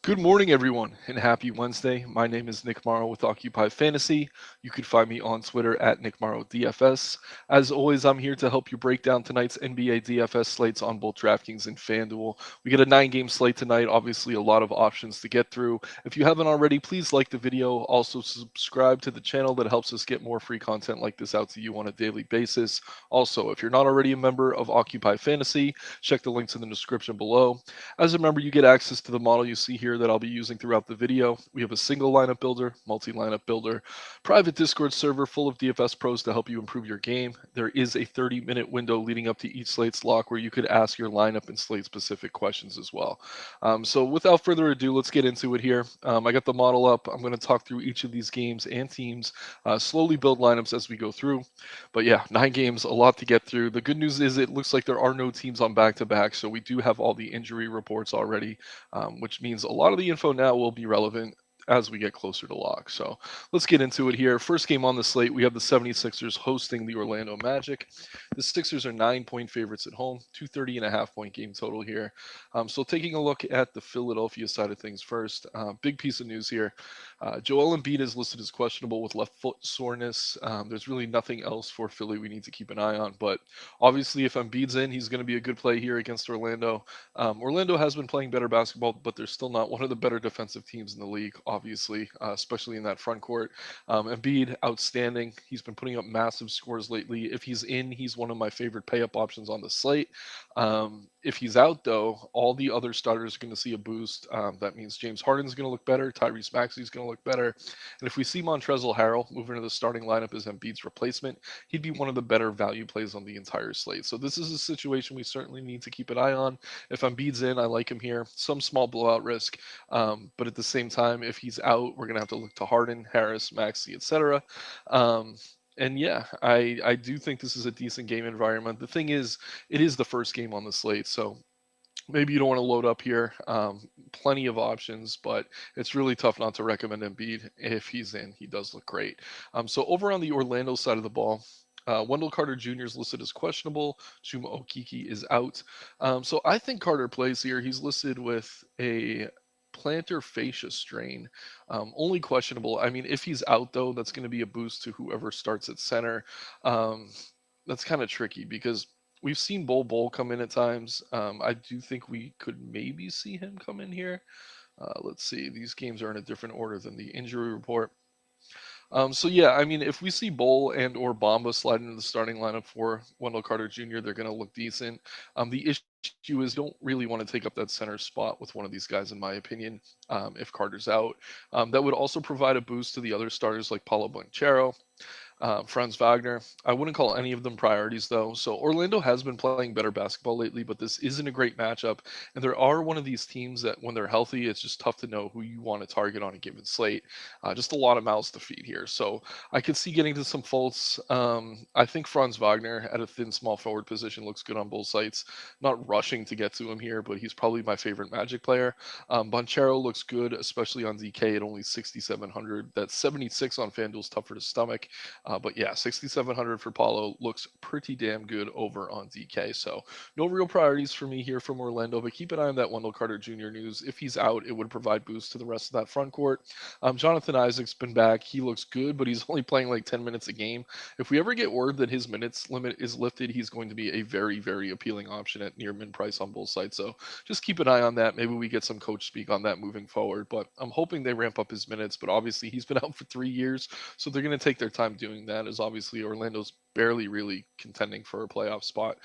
Good morning, everyone, and happy Wednesday. My name is Nick Marro with Occupy Fantasy. You can find me on Twitter at Nick Marro DFS. As always, I'm here to help you break down tonight's NBA DFS slates on both DraftKings and FanDuel. We get a 9 game slate tonight, obviously, a lot of options to get through. If you haven't already, please like the video. Also, subscribe to the channel that helps us get more free content like this out to you on a daily basis. Also, if you're not already a member of Occupy Fantasy, check the links in the description below. As a member, you get access to the model you see here that I'll be using throughout the video. We have a single lineup builder, multi-lineup builder, private Discord server full of DFS pros to help you improve your game. There is a 30-minute window leading up to each slate's lock where you could ask your lineup and slate specific questions as well. So without further ado, let's get into it here. I got the model up. I'm going to talk through each of these games and teams, slowly build lineups as we go through. But yeah, 9 games, a lot to get through. The good news is it looks like there are no teams on back to back, so we do have all the injury reports already, which means a lot of the info now will be relevant as we get closer to lock. So let's get into it here. First game on the slate, we have the 76ers hosting the Orlando Magic. The Sixers are 9 point favorites at home, 230.5 point game total here. So taking a look at the Philadelphia side of things first, big piece of news here. Joel Embiid is listed as questionable with left foot soreness. There's really nothing else for Philly we need to keep an eye on. But obviously, if Embiid's in, he's going to be a good play here against Orlando. Orlando has been playing better basketball, but they're still not one of the better defensive teams in the league, obviously, especially in that front court. Embiid, outstanding. He's been putting up massive scores lately. If he's in, he's one of my favorite pay up options on the slate. If he's out, though, all the other starters are going to see a boost. That means James Harden's going to look better. Tyrese Maxey's going to look better. And if we see Montrezl Harrell move into the starting lineup as Embiid's replacement, he'd be one of the better value plays on the entire slate. So this is a situation we certainly need to keep an eye on. If Embiid's in, I like him here. Some small blowout risk. But at the same time, if he's out, we're going to have to look to Harden, Harris, Maxey, etc. And yeah, I do think this is a decent game environment. The thing is, it is the first game on the slate, so maybe you don't want to load up here. Plenty of options, but it's really tough not to recommend Embiid. If he's in, he does look great. So over on the Orlando side of the ball, Wendell Carter Jr. is listed as questionable. Chuma Okeke is out. So I think Carter plays here. He's listed with a plantar fascia strain. Only questionable. I mean, if he's out, though, that's going to be a boost to whoever starts at center. Um, that's kind of tricky because we've seen Bol come in at times. I do think we could maybe see him come in here. Let's see. These games are in a different order than the injury report. So yeah, I mean, if we see Bol and or Bamba slide into the starting lineup for Wendell Carter Jr., they're going to look decent. The issue is you don't really want to take up that center spot with one of these guys, in my opinion. If Carter's out, that would also provide a boost to the other starters like Paulo Banchero, Franz Wagner. I wouldn't call any of them priorities, though. So Orlando has been playing better basketball lately, but this isn't a great matchup. And there are one of these teams that, when they're healthy, it's just tough to know who you want to target on a given slate. Just a lot of mouths to feed here. So I could see getting to some faults. I think Franz Wagner at a thin, small forward position looks good on both sites. Not rushing to get to him here, but he's probably my favorite Magic player. Bonchero looks good, especially on DK at only 6,700. That 76 on FanDuel's tougher to stomach. But yeah, 6,700 for Paulo looks pretty damn good over on DK. So no real priorities for me here from Orlando, but keep an eye on that Wendell Carter Jr. news. If he's out, it would provide boost to the rest of that front court. Jonathan Isaac's been back. He looks good, but he's only playing like 10 minutes a game. If we ever get word that his minutes limit is lifted, he's going to be a very, very appealing option at near min price on both sides. So just keep an eye on that. Maybe we get some coach speak on that moving forward, but I'm hoping they ramp up his minutes. But obviously, he's been out for 3 years, so they're going to take their time doing that, as obviously Orlando's barely really contending for a playoff spot.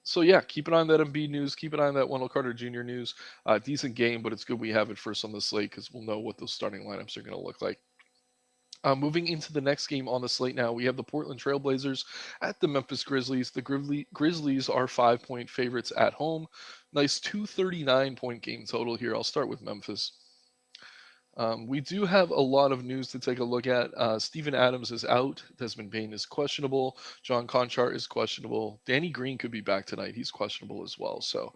So yeah, keep an eye on that Embiid news. Keep an eye on that Wendell Carter Jr. news. Decent game, but it's good we have it first on the slate because we'll know what those starting lineups are going to look like. Moving into the next game on the slate now, we have the Portland Trailblazers at the Memphis Grizzlies. The Grizzlies are 5 point favorites at home. Nice 239 point game total here. I'll start with Memphis. We do have a lot of news to take a look at. Steven Adams is out. Desmond Bain is questionable. John Conchart is questionable. Danny Green could be back tonight. He's questionable as well. So,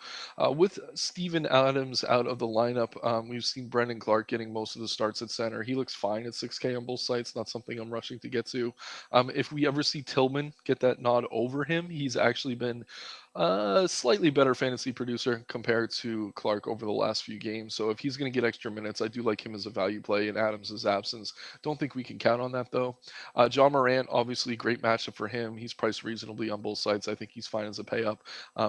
with Steven Adams out of the lineup, we've seen Brendan Clark getting most of the starts at center. He looks fine at 6K on both sites. Not something I'm rushing to get to. If we ever see Tillman get that nod over him, he's actually been Slightly better fantasy producer compared to Clark over the last few games. So if he's going to get extra minutes, I do like him as a value play in Adams' absence. Don't think we can count on that though. John Morant, obviously great matchup for him. He's priced reasonably on both sides. I think he's fine as a pay up.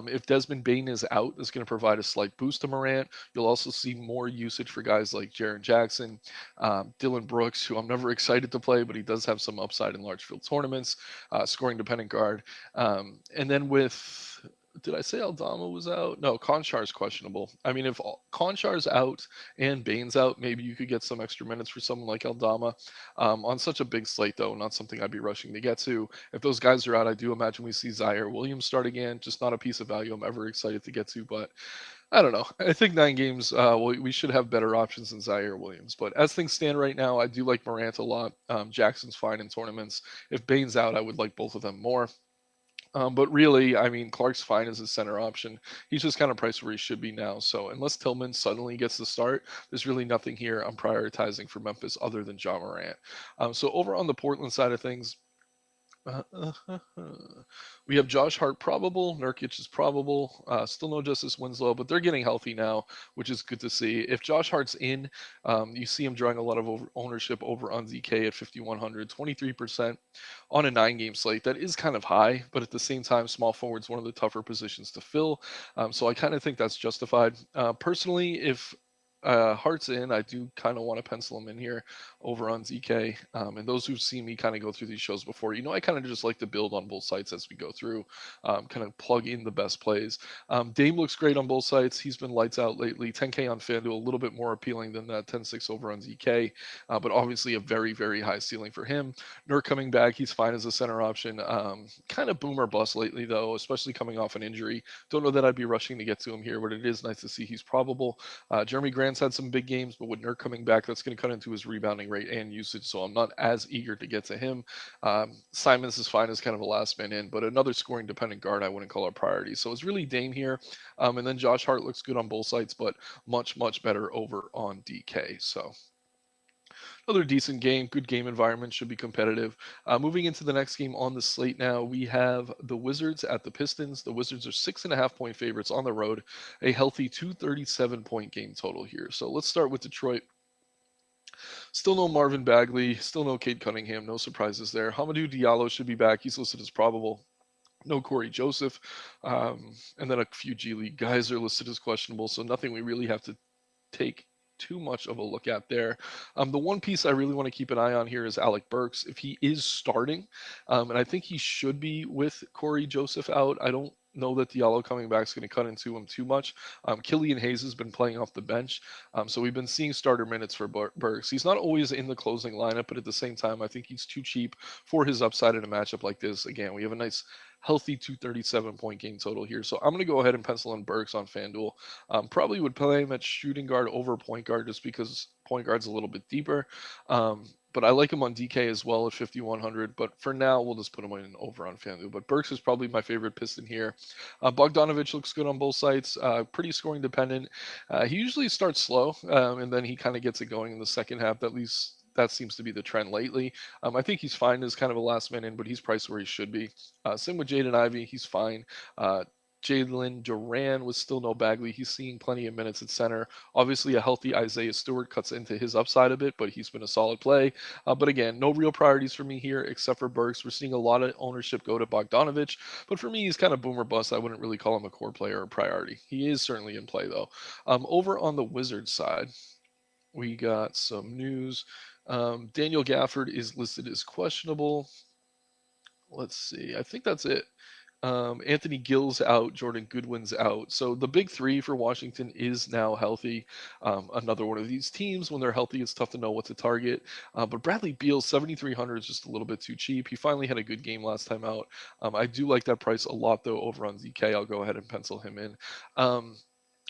If Desmond Bain is out, it's going to provide a slight boost to Morant. You'll also see more usage for guys like Jaren Jackson, Dylan Brooks, who I'm never excited to play, but he does have some upside in large field tournaments, scoring dependent guard. And then with did I say Aldama was out? No, Conchar's questionable. I mean, if Conchar's out and Bain's out, maybe you could get some extra minutes for someone like Aldama. On such a big slate, though, not something I'd be rushing to get to. If those guys are out, I do imagine we see Zaire Williams start again. Just not a piece of value I'm ever excited to get to, but I don't know. I think 9 games, we should have better options than Zaire Williams. But as things stand right now, I do like Morant a lot. Jackson's fine in tournaments. If Bain's out, I would like both of them more. But really, I mean, Clark's fine as a center option. He's just kind of priced where he should be now. So unless Tillman suddenly gets the start, there's really nothing here I'm prioritizing for Memphis other than John Morant. So over on the Portland side of things, uh, uh, uh, uh, we have Josh Hart probable, Nurkic is probable, still no Justice Winslow, but they're getting healthy now, which is good to see. If Josh Hart's in, you see him drawing a lot of ownership over on ZK at 5,100, 23% on a 9 game slate. That is kind of high, but at the same time, small forward's one of the tougher positions to fill. So I kind of think that's justified. Personally, if Hart's in, I do kind of want to pencil him in here over on ZK. And those who've seen me kind of go through these shows before, I kind of just like to build on both sites as we go through, kind of plug in the best plays. Dame looks great on both sites. He's been lights out lately. 10K on FanDuel, a little bit more appealing than that 10-6 over on ZK, but obviously a very, very high ceiling for him. Nurk coming back, he's fine as a center option. Kind of boomer bust lately, though, especially coming off an injury. Don't know that I'd be rushing to get to him here, but it is nice to see he's probable. Jeremy Grant's had some big games, but with Nurk coming back, that's going to cut into his rebounding rate and usage, so I'm not as eager to get to him. Simons is fine as kind of a last man in, but another scoring dependent guard I wouldn't call a priority. So it's really Dame here. And then Josh Hart looks good on both sides, but much, much better over on DK. So another decent game, good game environment, should be competitive. Moving into the next game on the slate now, we have the Wizards at the Pistons. The Wizards are 6.5 point favorites on the road, a healthy 237 point game total here. So let's start with Detroit. Still no Marvin Bagley, still no Cade Cunningham, no surprises there. Hamadou Diallo should be back. He's listed as probable. No Corey Joseph. And then a few G League guys are listed as questionable, so nothing we really have to take too much of a look at there. The one piece I really want to keep an eye on here is Alec Burks. If he is starting, and I think he should be with Corey Joseph out, I don't know that Diallo coming back is going to cut into him too much. Killian Hayes has been playing off the bench, so we've been seeing starter minutes for Burks. He's not always in the closing lineup, but at the same time, I think he's too cheap for his upside in a matchup like this. Again, we have a nice healthy 237 point game total here. So I'm going to go ahead and pencil in Burks on FanDuel. Probably would play him at shooting guard over point guard just because point guard's a little bit deeper. But I like him on DK as well at 5,100. But for now, we'll just put him in over on FanDuel. But Burks is probably my favorite Piston here. Bogdanovich looks good on both sides. Pretty scoring dependent. He usually starts slow, and then he kind of gets it going in the second half. At least that seems to be the trend lately. I think he's fine as kind of a last man in, but he's priced where he should be. Same with Jaden Ivey, he's fine. Jalen Duran was still no Bagley. He's seeing plenty of minutes at center. Obviously, a healthy Isaiah Stewart cuts into his upside a bit, but he's been a solid play. But again, no real priorities for me here except for Burks. We're seeing a lot of ownership go to Bogdanovich, but for me, he's kind of boomer bust. I wouldn't really call him a core player or priority. He is certainly in play, though. Over on the Wizards side, we got some news. Daniel Gafford is listed as questionable. Let's see. I think that's it. Anthony Gill's out, Jordan Goodwin's out. So the big three for Washington is now healthy. Another one of these teams, when they're healthy, it's tough to know what to target. But Bradley Beal, 7,300 is just a little bit too cheap. He finally had a good game last time out. I do like that price a lot, though, over on ZK. I'll go ahead and pencil him in.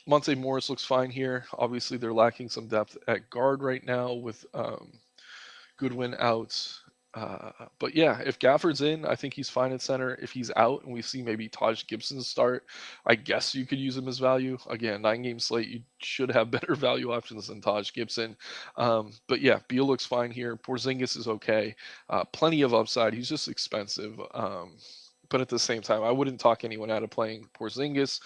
Monte Morris looks fine here. Obviously, they're lacking some depth at guard right now with Goodwin out. But yeah, if Gafford's in, I think he's fine at center. If he's out and we see maybe Taj Gibson start, I guess you could use him as value. Again, 9 game slate, you should have better value options than Taj Gibson. But yeah, Beal looks fine here. Porzingis is okay. Plenty of upside. He's just expensive. but at the same time, I wouldn't talk anyone out of playing Porzingis.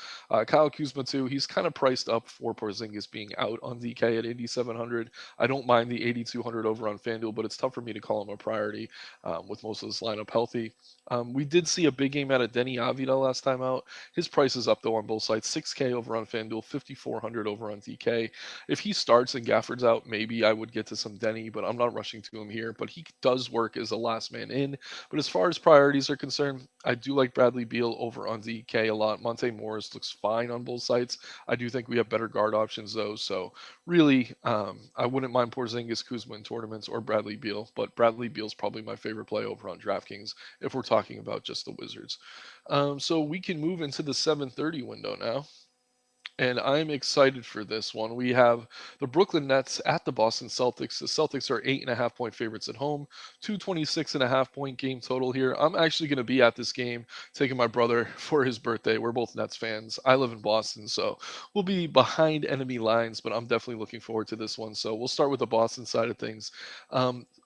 Kyle Kuzma too. He's kind of priced up for Porzingis being out on DK at 8,700. I don't mind the 8,200 over on FanDuel, but it's tough for me to call him a priority with most of this lineup healthy. We did see a big game out of Denny Avila last time out. His price is up though on both sides. 6K over on FanDuel, 5,400 over on DK. If he starts and Gafford's out, maybe I would get to some Denny, but I'm not rushing to him here. But he does work as a last man in. But as far as priorities are concerned, I do like Bradley Beal over on DK a lot. Monte Morris looks fine on both sides. I do think we have better guard options though. So really, I wouldn't mind Porzingis, Kuzma in tournaments or Bradley Beal, but Bradley Beal's probably my favorite play over on DraftKings if we're talking about just the Wizards. So we can move into the 7:30 window now. And I'm excited for this one. We have the Brooklyn Nets at the Boston Celtics. The Celtics are 8.5 point favorites at home, 226.5 point game total here. I'm actually going to be at this game, taking my brother for his birthday. We're both Nets fans. I live in Boston, so we'll be behind enemy lines, but I'm definitely looking forward to this one. So we'll start with the Boston side of things.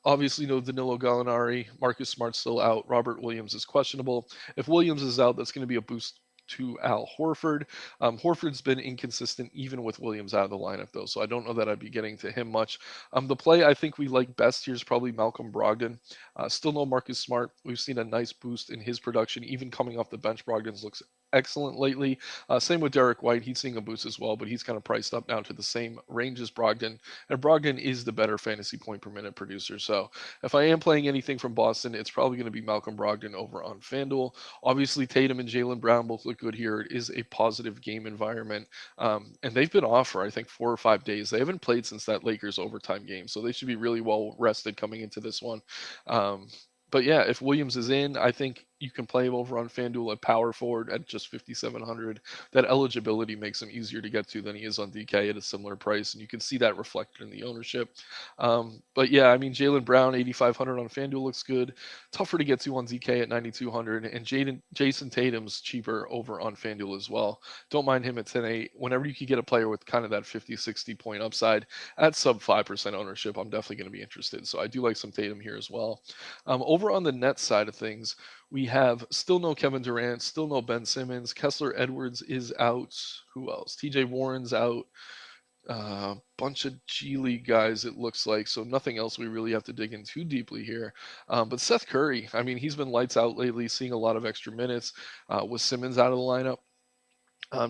Obviously, no Danilo Gallinari. Marcus Smart's still out. Robert Williams is questionable. If Williams is out, that's going to be a boost to Al Horford. Horford's been inconsistent even with Williams out of the lineup, though, so I don't know that I'd be getting to him much. The play I think we like best here is probably Malcolm Brogdon. Still no Marcus Smart. We've seen a nice boost in his production, even coming off the bench. Brogdon's looks excellent lately. Same with Derek White. He's seeing a boost as well, but he's kind of priced up now to the same range as Brogdon. And Brogdon is the better fantasy point per minute producer. So if I am playing anything from Boston, it's probably going to be Malcolm Brogdon over on FanDuel. Obviously, Tatum and Jaylen Brown both look good here. It is a positive game environment. And they've been off for, I think, 4 or 5 days. They haven't played since that Lakers overtime game. So they should be really well rested coming into this one. But yeah, if Williams is in, I think you can play him over on FanDuel at power forward at just 5,700. That eligibility makes him easier to get to than he is on DK at a similar price, and you can see that reflected in the ownership. But yeah, I mean, Jaylen Brown 8,500 on FanDuel looks good. Tougher to get to on DK at 9,200, and Jason Tatum's cheaper over on FanDuel as well. Don't mind him at 10.8. Whenever you can get a player with kind of that 50, 60 point upside at sub 5% ownership, I'm definitely going to be interested. So I do like some Tatum here as well. Over on the Nets side of things, we have still no Kevin Durant, still no Ben Simmons. Kessler Edwards is out. Who else? TJ Warren's out. Bunch of G League guys, it looks like. So nothing else we really have to dig in too deeply here. But Seth Curry, I mean, he's been lights out lately, seeing a lot of extra minutes with Simmons out of the lineup.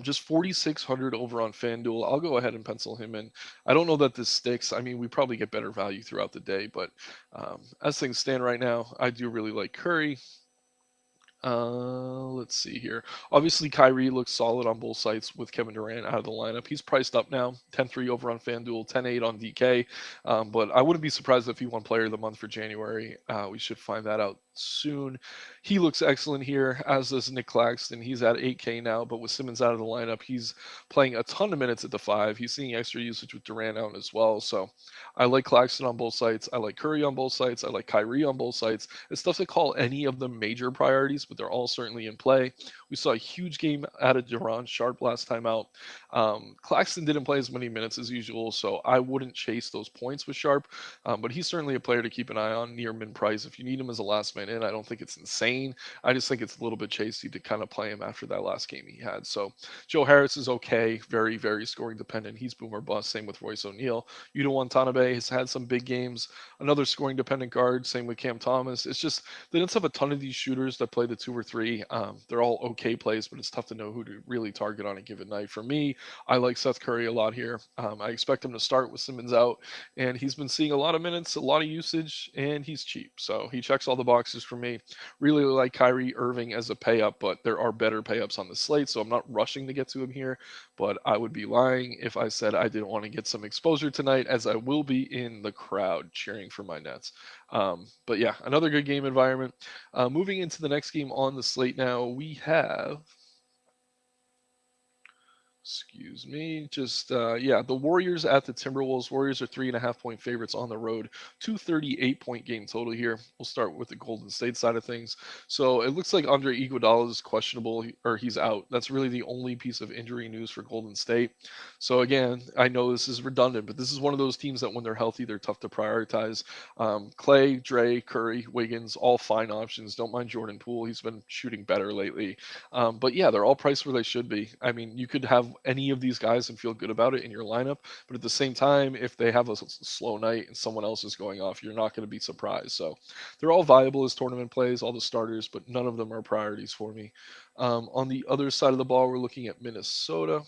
Just 4,600 over on FanDuel. I'll go ahead and pencil him in. I don't know that this sticks. I mean, we probably get better value throughout the day, but as things stand right now, I do really like Curry. Let's see here. Obviously, Kyrie looks solid on both sides with Kevin Durant out of the lineup. He's priced up now, 10-3 over on FanDuel, 10-8 on DK. But I wouldn't be surprised if he won Player of the Month for January. We should find that out soon. He looks excellent here, as does Nick Claxton. He's at 8K now, but with Simmons out of the lineup, he's playing a ton of minutes at the 5. He's seeing extra usage with Durant out as well. So I like Claxton on both sides. I like Curry on both sides. I like Kyrie on both sides. It's tough to call any of them major priorities, but they're all certainly in play. We saw a huge game out of Duran Sharp last time out. Claxton didn't play as many minutes as usual, so I wouldn't chase those points with Sharp, but he's certainly a player to keep an eye on near min price. If you need him as a last man in, I don't think it's insane. I just think it's a little bit chasey to kind of play him after that last game he had. So Joe Harris is okay, very, very scoring dependent. He's boomer bust. Same with Royce O'Neal. Yuta Watanabe has had some big games. Another scoring dependent guard. Same with Cam Thomas. It's just they don't have a ton of these shooters that play the 2 or 3. They're all okay plays, but it's tough to know who to really target on a given night. For me, I like Seth Curry a lot here. I expect him to start with Simmons out, and he's been seeing a lot of minutes, a lot of usage, and he's cheap. So he checks all the boxes for me. Really like Kyrie Irving as a pay up, but there are better pay ups on the slate, so I'm not rushing to get to him here. But I would be lying if I said I didn't want to get some exposure tonight, as I will be in the crowd cheering for my Nets. But yeah, another good game environment. Moving into the next game on the slate now, we have Excuse me. Just yeah, the Warriors at the Timberwolves. Warriors are 3.5 point favorites on the road. 238 point game total here. We'll start with the Golden State side of things. So it looks like Andre Iguodala is questionable or he's out. That's really the only piece of injury news for Golden State. So again, I know this is redundant, but this is one of those teams that when they're healthy, they're tough to prioritize. Clay, Dre, Curry, Wiggins, all fine options. Don't mind Jordan Poole. He's been shooting better lately. But yeah, they're all priced where they should be. I mean, you could have any of these guys and feel good about it in your lineup, but at the same time, if they have a slow night and someone else is going off, you're not going to be surprised. So they're all viable as tournament plays, all the starters, but none of them are priorities for me. On the other side of the ball, we're looking at Minnesota.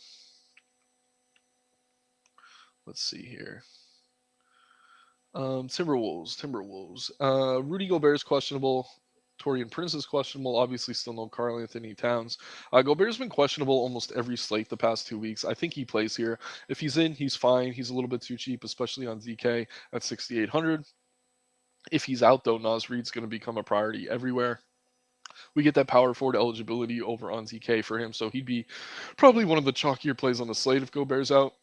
Let's see here. Timberwolves. Rudy Gobert is questionable. Torian Prince is questionable. Obviously, still no Karl Anthony Towns. Gobert's been questionable almost every slate the past 2 weeks. I think he plays here. If he's in, he's fine. He's a little bit too cheap, especially on DK at 6,800. If he's out, though, Nas Reed's going to become a priority everywhere. We get that power forward eligibility over on DK for him, so he'd be probably one of the chalkier plays on the slate if Gobert's out.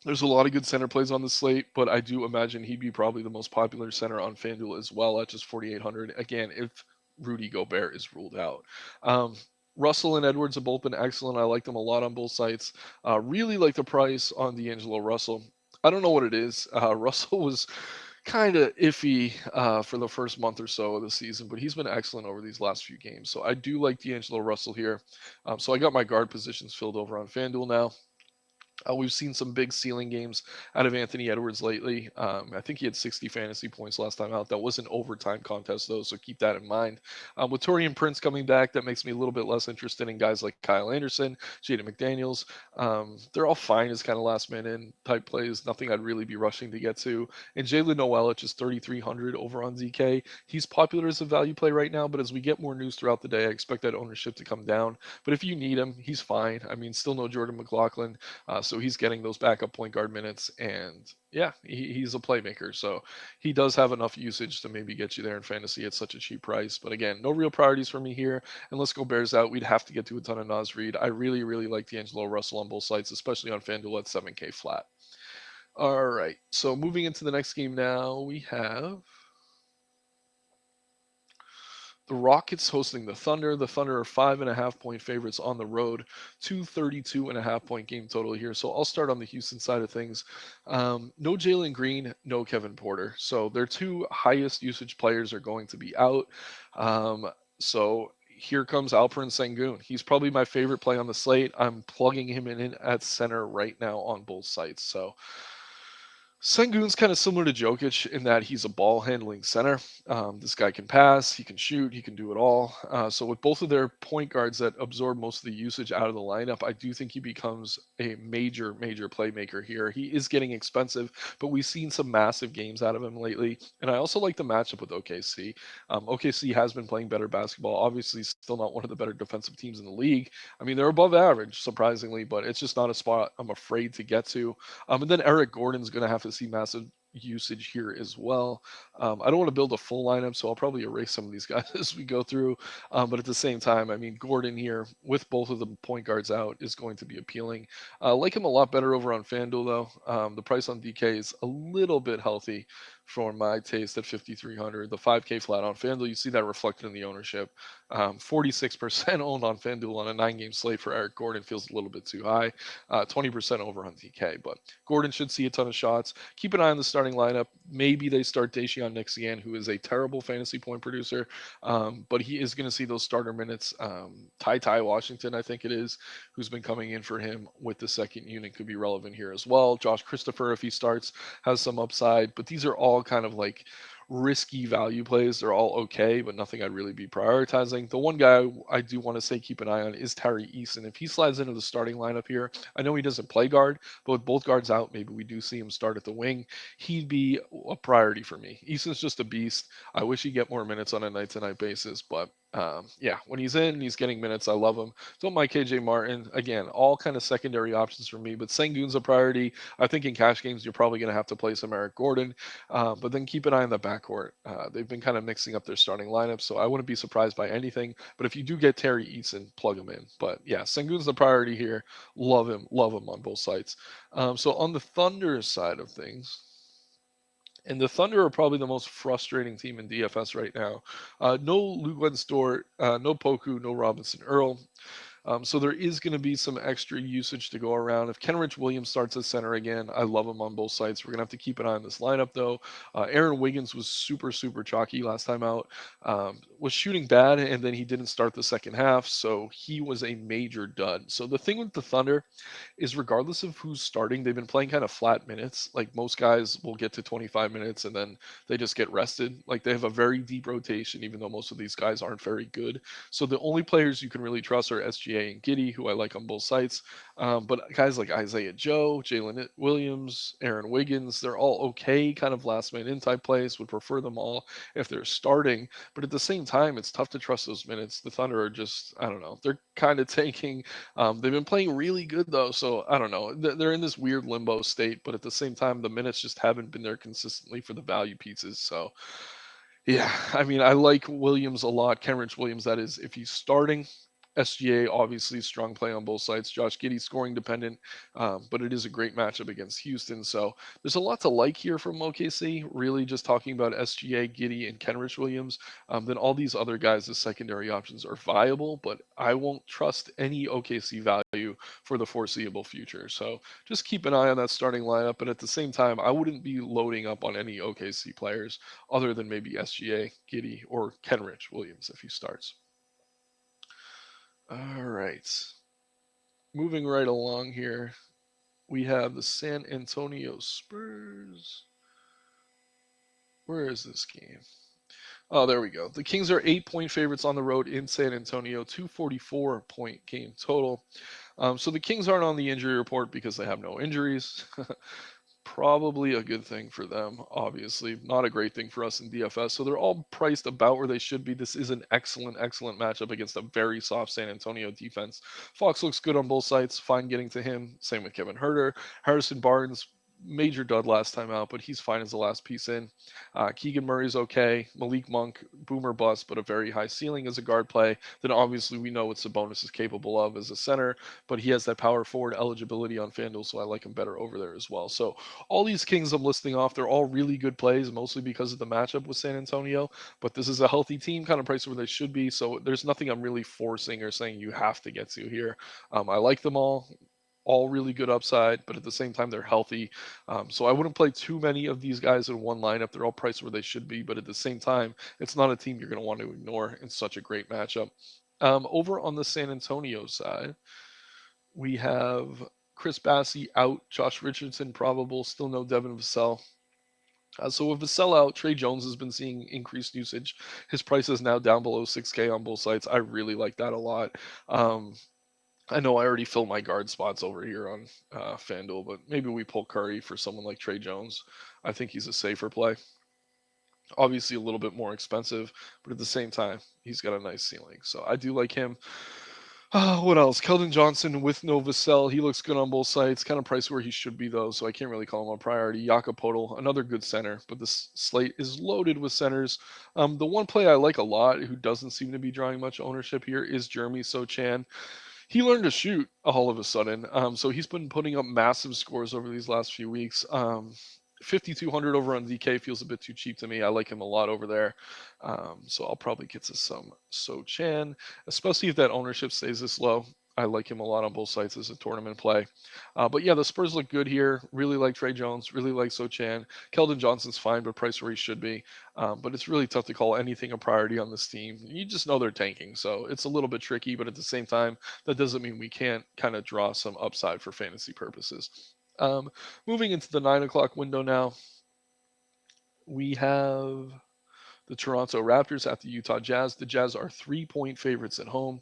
There's a lot of good center plays on the slate, but I do imagine he'd be probably the most popular center on FanDuel as well at just 4,800. Again, if Rudy Gobert is ruled out. Um, Russell and Edwards have both been excellent. I like them a lot on both sites. Really like the price on D'Angelo Russell. I don't know what it is. Russell was kind of iffy for the first month or so of the season, but he's been excellent over these last few games. So I do like D'Angelo Russell here. So I got my guard positions filled over on FanDuel now. We've seen some big ceiling games out of Anthony Edwards lately. I think he had 60 fantasy points last time out. That was an overtime contest, though, so keep that in mind. With Torian Prince coming back, that makes me a little bit less interested in guys like Kyle Anderson, Jaden McDaniels. They're all fine as kind of last man in type plays. Nothing I'd really be rushing to get to. And Jalen Noel at just 3,300 over on ZK. He's popular as a value play right now, but as we get more news throughout the day, I expect that ownership to come down. But if you need him, he's fine. I mean, still no Jordan McLaughlin. So he's getting those backup point guard minutes, and yeah, he's a playmaker. So he does have enough usage to maybe get you there in fantasy at such a cheap price. But again, no real priorities for me here. Unless Gobert's out, we'd have to get to a ton of Nas Reed. I really, really like D'Angelo Russell on both sides, especially on FanDuel at 7K flat. All right, so moving into the next game now, we have the Rockets hosting the Thunder. The Thunder are 5.5 point favorites on the road. 232.5 point game total here. So I'll start on the Houston side of things. No Jalen Green, no Kevin Porter. So their two highest usage players are going to be out. So here comes Alperen Sengun. He's probably my favorite play on the slate. I'm plugging him in at center right now on both sites. So Sengun's kind of similar to Jokic in that he's a ball handling center. This guy can pass, he can shoot, he can do it all. So with both of their point guards that absorb most of the usage out of the lineup, I do think he becomes a major, major playmaker here. He is getting expensive, but we've seen some massive games out of him lately. And I also like the matchup with OKC. OKC has been playing better basketball. Obviously, still not one of the better defensive teams in the league. I mean, they're above average, surprisingly, but it's just not a spot I'm afraid to get to. And then Eric Gordon's going to have to see massive usage here as well. I don't want to build a full lineup, so I'll probably erase some of these guys as we go through. But at the same time, I mean, Gordon here with both of the point guards out is going to be appealing. Like him a lot better over on FanDuel, though. The price on DK is a little bit healthy for my taste at 5,300. The 5K flat on FanDuel, you see that reflected in the ownership. 46% owned on FanDuel on a 9 game slate for Eric Gordon feels a little bit too high. 20% over on DK, but Gordon should see a ton of shots. Keep an eye on the starting lineup. Maybe they start Daishion Nixon, who is a terrible fantasy point producer, but he is going to see those starter minutes. Ty Washington, I think it is, who's been coming in for him with the second unit, could be relevant here as well. Josh Christopher, if he starts, has some upside, but these are all kind of like risky value plays. They're all okay, but nothing I'd really be prioritizing. The one guy I do want to say keep an eye on is Tyree Eason. If he slides into the starting lineup here, I know he doesn't play guard, but with both guards out, maybe we do see him start at the wing. He'd be a priority for me. Eason's just a beast. I wish he'd get more minutes on a night-to-night basis, but Yeah, when he's in, he's getting minutes. I love him. Don't mind KJ Martin. Again, all kind of secondary options for me, but Sengun's a priority. I think in cash games, you're probably going to have to play some Eric Gordon, but then keep an eye on the backcourt. They've been kind of mixing up their starting lineup, so I wouldn't be surprised by anything. But if you do get Terry Eason, plug him in. But yeah, Sengun's the priority here. Love him on both sides. So on the Thunder side of things, and the Thunder are probably the most frustrating team in DFS right now. No Luguentz Dort, no Poku, no Robinson Earl. So there is going to be some extra usage to go around. If Kenrich Williams starts at center again, I love him on both sides. We're going to have to keep an eye on this lineup, though. Aaron Wiggins was super chalky last time out. Was shooting bad, and then he didn't start the second half, so he was a major dud. So the thing with the Thunder is regardless of who's starting, they've been playing kind of flat minutes. Like most guys will get to 25 minutes and then they just get rested. Like they have a very deep rotation, even though most of these guys aren't very good. So the only players you can really trust are SGA and Giddy, who I like on both sides. But guys like Isaiah Joe, Jalen Williams, Aaron Wiggins, they're all okay, kind of last man in type plays. Would prefer them all if they're starting. But at the same time, it's tough to trust those minutes. The Thunder are just, I don't know, they're kind of tanking. They've been playing really good though, so I don't know. They're in this weird limbo state, but at the same time, the minutes just haven't been there consistently for the value pieces. So yeah, I mean, I like Williams a lot. Kenrich Williams, that is, if he's starting. SGA, obviously, strong play on both sides. Josh Giddey, scoring dependent, but it is a great matchup against Houston. So there's a lot to like here from OKC. Really, just talking about SGA, Giddey, and Kenrich Williams. Then all these other guys as secondary options are viable, but I won't trust any OKC value for the foreseeable future. So just keep an eye on that starting lineup. But at the same time, I wouldn't be loading up on any OKC players other than maybe SGA, Giddy, or Kenrich Williams if he starts. All right. Moving right along here, we have the San Antonio Spurs. Where is this game? Oh, there we go. The Kings are 8-point favorites on the road in San Antonio, 244-point game total. So the Kings aren't on the injury report because they have no injuries. Probably a good thing for them, obviously. Not a great thing for us in DFS. So they're all priced about where they should be. This is an excellent matchup against a very soft San Antonio defense. Fox looks good on both sides. Fine getting to him. Same with Kevin Herter. Harrison Barnes, major dud last time out, but he's fine as the last piece in. Keegan Murray's okay. Malik Monk, boomer bust, but a very high ceiling as a guard play. Then obviously we know what Sabonis is capable of as a center, but he has that power forward eligibility on FanDuel, so I like him better over there as well. So all these Kings I'm listing off, they're all really good plays, mostly because of the matchup with San Antonio. But this is a healthy team, kind of priced where they should be. So there's nothing I'm really forcing or saying you have to get to here. I like them all really good upside, but at the same time, they're healthy. So I wouldn't play too many of these guys in one lineup. They're all priced where they should be, but at the same time, it's not a team you're going to want to ignore in such a great matchup. Over on the San Antonio side, we have Chris Bassey out, Josh Richardson probable, still no Devin Vassell. So with Vassell out, Trey Jones has been seeing increased usage. His price is now down below 6K on both sides. I really like that a lot. Um, I know I already filled my guard spots over here on FanDuel, but maybe we pull Curry for someone like Trey Jones. I think he's a safer play. Obviously, a little bit more expensive, but at the same time, he's got a nice ceiling. So I do like him. What else? Keldon Johnson with no Vassell. He looks good on both sides. Kind of price where he should be, though, so I can't really call him a priority. Jakob Poeltl, another good center, but this slate is loaded with centers. The one play I like a lot, who doesn't seem to be drawing much ownership here, is Jeremy Sochan. He learned to shoot all of a sudden. So he's been putting up massive scores over these last few weeks. 5,200 over on DK feels a bit too cheap to me. I like him a lot over there. So I'll probably get to some Chan, especially if that ownership stays this low. I like him a lot on both sides as a tournament play. But yeah, the Spurs look good here. Really like Trey Jones. Really like Chan. Keldon Johnson's fine, but price where he should be. But it's really tough to call anything a priority on this team. You just know they're tanking, so it's a little bit tricky. But at the same time, that doesn't mean we can't kind of draw some upside for fantasy purposes. Um, Moving into the 9 o'clock window now, we have the Toronto Raptors at the Utah Jazz. The Jazz are 3-point favorites at home.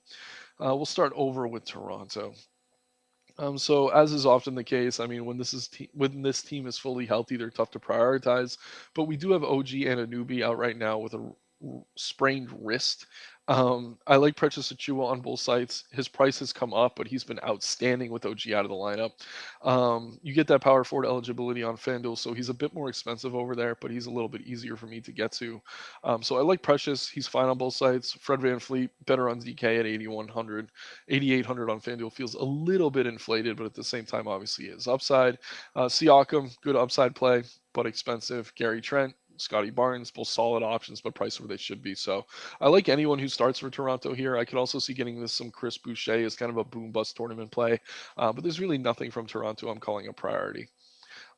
We'll start over with Toronto. So as is often the case, I mean, when this team is fully healthy, they're tough to prioritize. But we do have OG and Anunoby out right now with a sprained wrist. I like Precious Achua on both sites. His price has come up, but he's been outstanding with OG out of the lineup. You get that power forward eligibility on FanDuel, so he's a bit more expensive over there, but he's a little bit easier for me to get to. So I like Precious. He's fine on both sides. Fred VanVleet, better on DK at 8,100. 8,800 on FanDuel feels a little bit inflated, but at the same time, obviously, is upside. Siakam, good upside play, but expensive. Gary Trent, Scotty Barnes, both solid options, but priced where they should be. So I like anyone who starts for Toronto here. I could also see getting this some Chris Boucher as kind of a boom bust tournament play, but there's really nothing from Toronto I'm calling a priority.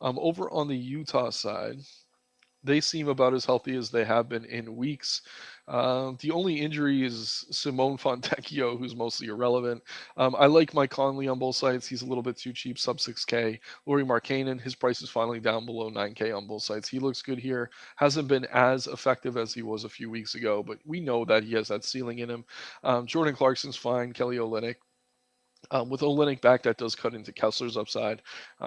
Over on the Utah side, they seem about as healthy as they have been in weeks. The only injury is Simone Fontecchio, who's mostly irrelevant. I like Mike Conley on both sides. He's a little bit too cheap, sub 6K. Laurie Markkanen, his price is finally down below 9K on both sides. He looks good here. Hasn't been as effective as he was a few weeks ago, but we know that he has that ceiling in him. Jordan Clarkson's fine. Kelly Olynyk, with Olenek back, that does cut into Kessler's upside.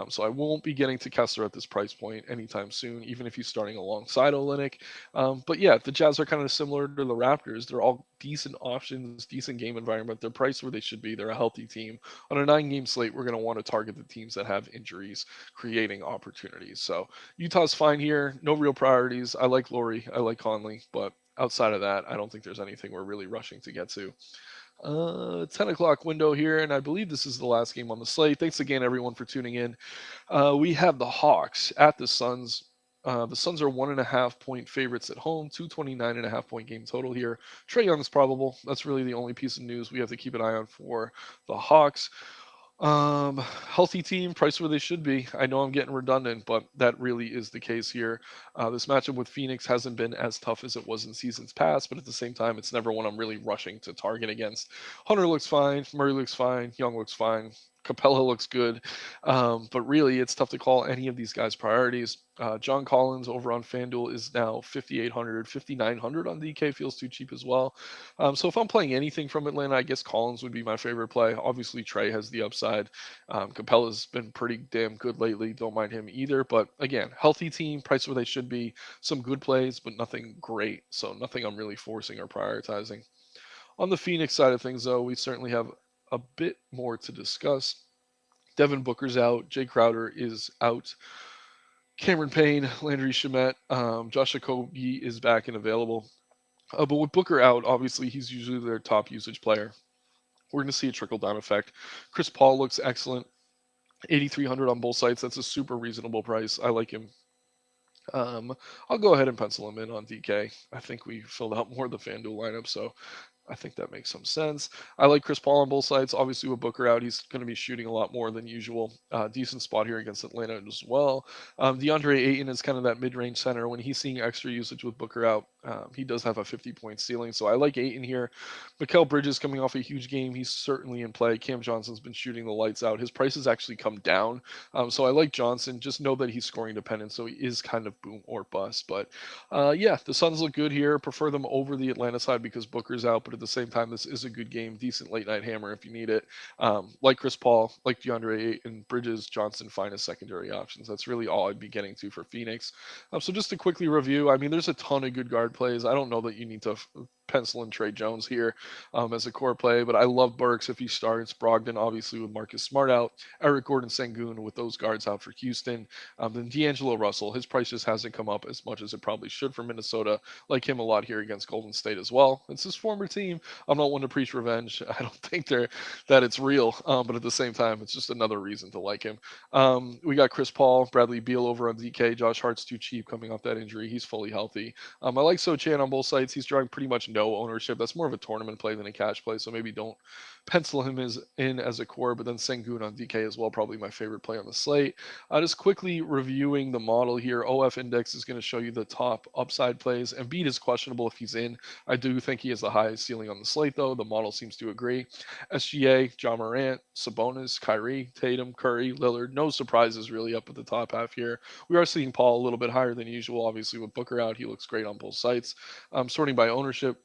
So I won't be getting to Kessler at this price point anytime soon, even if he's starting alongside Olenek. But yeah, the Jazz are kind of similar to the Raptors. They're all decent options, decent game environment. They're priced where they should be. They're a healthy team. On a 9-game slate, we're going to want to target the teams that have injuries, creating opportunities. So Utah's fine here. No real priorities. I like Laurie. I like Conley. But outside of that, I don't think there's anything we're really rushing to get to. 10 o'clock window here, and I believe this is the last game on the slate. Thanks again, everyone, for tuning in. We have the Hawks at the Suns. The Suns are 1.5 point favorites at home, 229.5 point game total here. Trae Young's probable. That's really the only piece of news we have to keep an eye on for the Hawks. Healthy team, priced where they should be. I know I'm getting redundant, but that really is the case here. This matchup with Phoenix hasn't been as tough as it was in seasons past, but at the same time, it's never one I'm really rushing to target against. Hunter looks fine, Murray looks fine, Young looks fine, Capella looks good, but really, it's tough to call any of these guys priorities. John Collins over on FanDuel is now 5,800, 5,900 on DK feels too cheap as well. So if I'm playing anything from Atlanta, I guess Collins would be my favorite play. Obviously, Trey has the upside. Capella's been pretty damn good lately. Don't mind him either. But again, healthy team, price where they should be. Some good plays, but nothing great. So nothing I'm really forcing or prioritizing. On the Phoenix side of things, though, we certainly have a bit more to discuss. Devin Booker's out. Jay Crowder is out. Cameron Payne, Landry Shamet, Josh Okogie is back and available. But with Booker out, obviously he's usually their top usage player. We're going to see a trickle down effect. Chris Paul looks excellent. 8,300 on both sides. That's a super reasonable price. I like him. Um, I'll go ahead and pencil him in on DK. I think we filled out more of the FanDuel lineup, so I think that makes some sense. I like Chris Paul on both sides. Obviously, with Booker out, he's going to be shooting a lot more than usual. Decent spot here against Atlanta as well. DeAndre Ayton is kind of that mid-range center. When he's seeing extra usage with Booker out, he does have a 50-point ceiling. So I like Ayton here. Mikal Bridges coming off a huge game. He's certainly in play. Cam Johnson's been shooting the lights out. His price has actually come down. So I like Johnson. Just know that he's scoring dependent. So he is kind of boom or bust. But yeah, the Suns look good here. Prefer them over the Atlanta side because Booker's out, but at the same time, this is a good game. Decent late night hammer if you need it. Like Chris Paul, like DeAndre and Bridges, Johnson, fine as secondary options. That's really all I'd be getting to for Phoenix. So just to quickly review, I mean, there's a ton of good guard plays. I don't know that you need to pencil in Trey Jones here as a core play, but I love Burks if he starts. Brogdon, obviously, with Marcus Smart out. Eric Gordon Sengun with those guards out for Houston. Then D'Angelo Russell, his price just hasn't come up as much as it probably should for Minnesota. Like him a lot here against Golden State as well. It's his former team. I'm not one to preach revenge. I don't think that it's real, but at the same time, it's just another reason to like him. We got Chris Paul, Bradley Beal over on DK. Josh Hart's too cheap coming off that injury. He's fully healthy. I like Sochan on both sides. He's drawing pretty much no ownership. That's more of a tournament play than a cash play, so maybe don't pencil him in as a core. But then Sengun on DK as well, probably my favorite play on the slate. Just quickly reviewing the model here. OF Index is going to show you the top upside plays. Embiid is questionable if he's in. I do think he has the highest ceiling on the slate, though. The model seems to agree. SGA, John Morant, Sabonis, Kyrie, Tatum, Curry, Lillard. No surprises really up at the top half here. We are seeing Paul a little bit higher than usual. Obviously, with Booker out, he looks great on both sites. Sorting by ownership.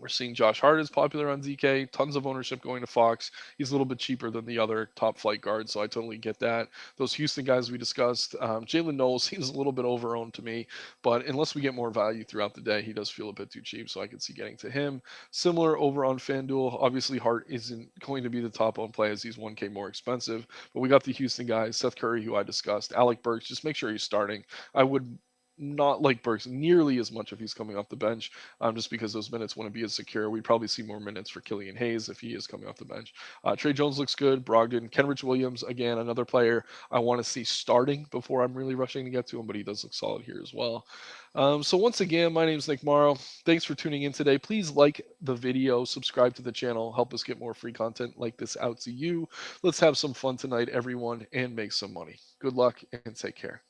We're seeing Josh Hart is popular on DK. Tons of ownership going to Fox. He's a little bit cheaper than the other top flight guards, so I totally get that. Those Houston guys we discussed, Jalen Knowles seems a little bit overowned to me, but unless we get more value throughout the day, he does feel a bit too cheap, so I can see getting to him. Similar over on FanDuel. Obviously, Hart isn't going to be the top owned play as he's 1K more expensive, but we got the Houston guys, Seth Curry, who I discussed, Alec Burks. Just make sure he's starting. I would not like Burks nearly as much if he's coming off the bench, just because those minutes wouldn't be as secure. We'd probably see more minutes for Killian Hayes if he is coming off the bench. Trey Jones looks good. Brogdon, Kenrich Williams, again, another player I want to see starting before I'm really rushing to get to him, but he does look solid here as well. So once again, my name is Nick Marro. Thanks for tuning in today. Please like the video, subscribe to the channel, help us get more free content like this out to you. Let's have some fun tonight, everyone, and make some money. Good luck and take care.